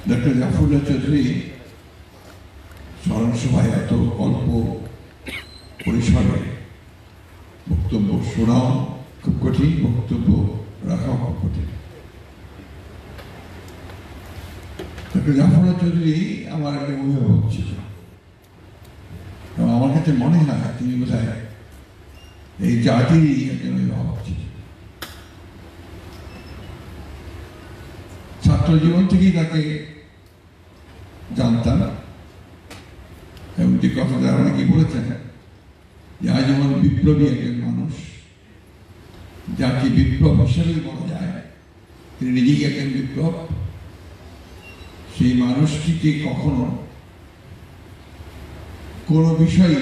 Doctor Zafrullah Chowdhury স্মরণ সভায় এত অল্প পরিসরে বক্তব্য শোনাও খুব কঠিন, বক্তব্য রাখাও খুব কঠিন। ডক্টর জাফরুল্লাহ চৌধুরী আমার একটা অভিভাবক ছিল এবং আমার কাছে মনে হয় তিনি বোধহয় এই জাতিরই একজন অভিভাবক ছিল। ছাত্র জীবন থেকেই তাকে জানতাম এবং যে কথাটা অনেকে বলেছেন যে আজীবন বিপ্লবী একজন মানুষ, যাকে বিপ্লব হিসেবেই বলা যায়, তিনি নিজেই একজন বিপ্লব। সেই মানুষটিকে কখনো কোনো বিষয়ে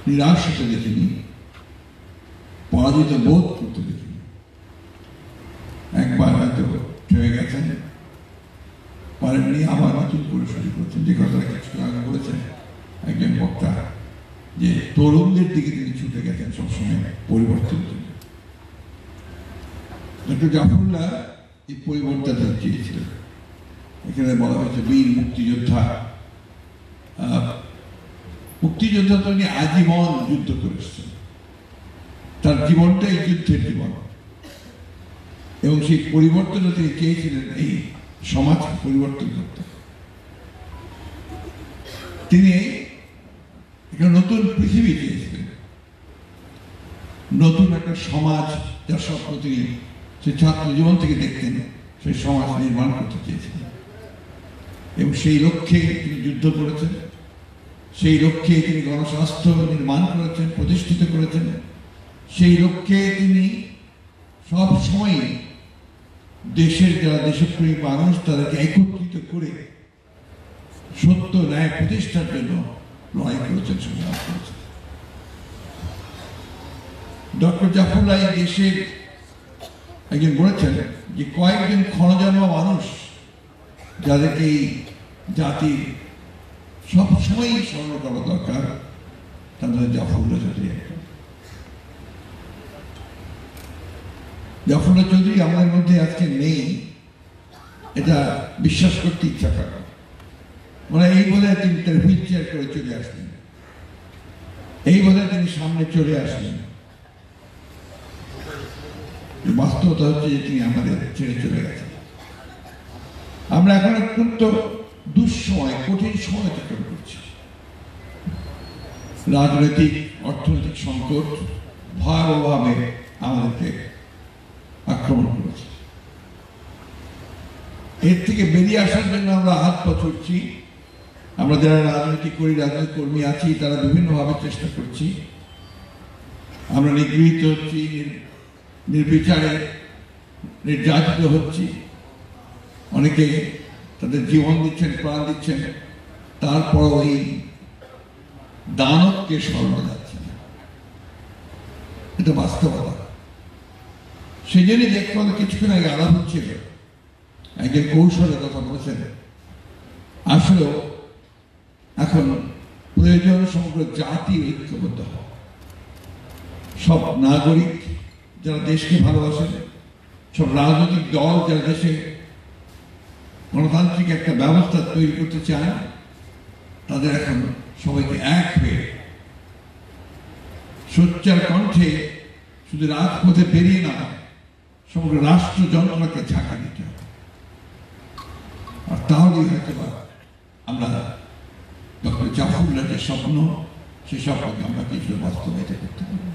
নিরাশ হতে দেখিনি, পরাজিত বোধ করতে দেখিনি। একবার হয়তো থেমে গেছেন, পারেননি, আবার নতুন করে শুরু করছেন। যে কথাটা কিছু আগে বলেছেন একজন বক্তা, যে তরুণদের দিকে তিনি ছুটে গেছেন সবসময় পরিবর্তন জন্য। ডক্টর জাফরুল্লাহ এই পরিবর্তনটা চেয়েছিলেন। এখানে বলা হয়েছে বীর মুক্তিযোদ্ধা। মুক্তিযোদ্ধা তো উনি আজীবন যুদ্ধ করেছেন, তার জীবনটাই যুদ্ধের জীবন। এবং সেই পরিবর্তনটা তিনি চেয়েছিলেন এই সমাজ পরিবর্তন করতে। তিনি একটা নতুন পৃথিবী চেয়েছিলেন, নতুন একটা সমাজ, যার স্বপ্ন তিনি সেই ছাত্র জীবন থেকে দেখতেন, সেই সমাজ নির্মাণ করতে চেয়েছিলেন। এবং সেই লক্ষ্যে তিনি যুদ্ধ করেছেন, সেই লক্ষ্যে তিনি গণস্বাস্থ্য নির্মাণ করেছেন, প্রতিষ্ঠিত করেছেন। সেই লক্ষ্যে তিনি সব সময় দেশের যারা দেশপ্রেমী মানুষ তাদেরকে একত্রিত করে সত্য ন্যায় প্রতিষ্ঠার জন্য লড়াই করেছেন, সংগ্রাম করেছেন। ডক্টর জাফরুল্লাহ দেশের একজন বলেছেন যে কয়েকজন ক্ষণজন্ম মানুষ যাদেরকে এই জাতি সবসময়ই স্মরণ করা দরকার, তাদের জাফরুল্লাহ চৌধুরী। জাফরুল্লাহ চৌধুরী আমাদের মধ্যে আজকে নেই, এটা বিশ্বাস করতে ইচ্ছা করে। মানে এই বলে তিনি তার হুইল চেয়ার করে চলে আসলেন, এই বলে তিনি সামনে চলে আসলেন। বাস্তবতা হচ্ছে যে তিনি আমাদের ছেড়ে চলে গেছেন। আমরা এখন অত্যন্ত দুঃসময়, কঠিন সময় অতিক্রম করছি। রাজনৈতিক অর্থনৈতিক সংকট ভয়াবহভাবে আমাদেরকে আক্রমণ করেছে। এর থেকে বেরিয়ে আসার জন্য আমরা হাত পা ছুটছি। আমরা যারা রাজনীতি করি, রাজনৈতিক কর্মী আছি, তারা বিভিন্নভাবে চেষ্টা করছি। আমরা নিগৃহীত হচ্ছি, নির্বিচারে নির্যাতিত হচ্ছি। অনেকে তাদের জীবন দিচ্ছেন, প্রাণ দিচ্ছেন, তারপর ওই দানবকে সরানো যাচ্ছে না। এটা বাস্তবতা। সেই জন্যই দেখতে হলে কিছুক্ষণ আগে আলাপ হচ্ছিল, একজন কৌশলের কথা বলেছেন। আসলেও এখন প্রয়োজন সমগ্র জাতি ঐক্যবদ্ধ হওয়া। সব নাগরিক যারা দেশকে ভালোবাসেন, সব রাজনৈতিক দল যারা দেশে গণতান্ত্রিক একটা ব্যবস্থা তৈরি করতে চায়, তাদের এখন সবাইকে এক হয়ে সোচ্চার কণ্ঠে শুধু রাজপথে বেরিয়ে না, সমগ্র রাষ্ট্র যন্ত্রণাকে ঝাঁকা দিতে হবে। আর তাহলেই হয়তো আমরা ডক্টর জাফরুল্লাহর যে স্বপ্ন, সে স্বপ্নকে আমরা কিছু বাস্তবায়িত করতে পারব।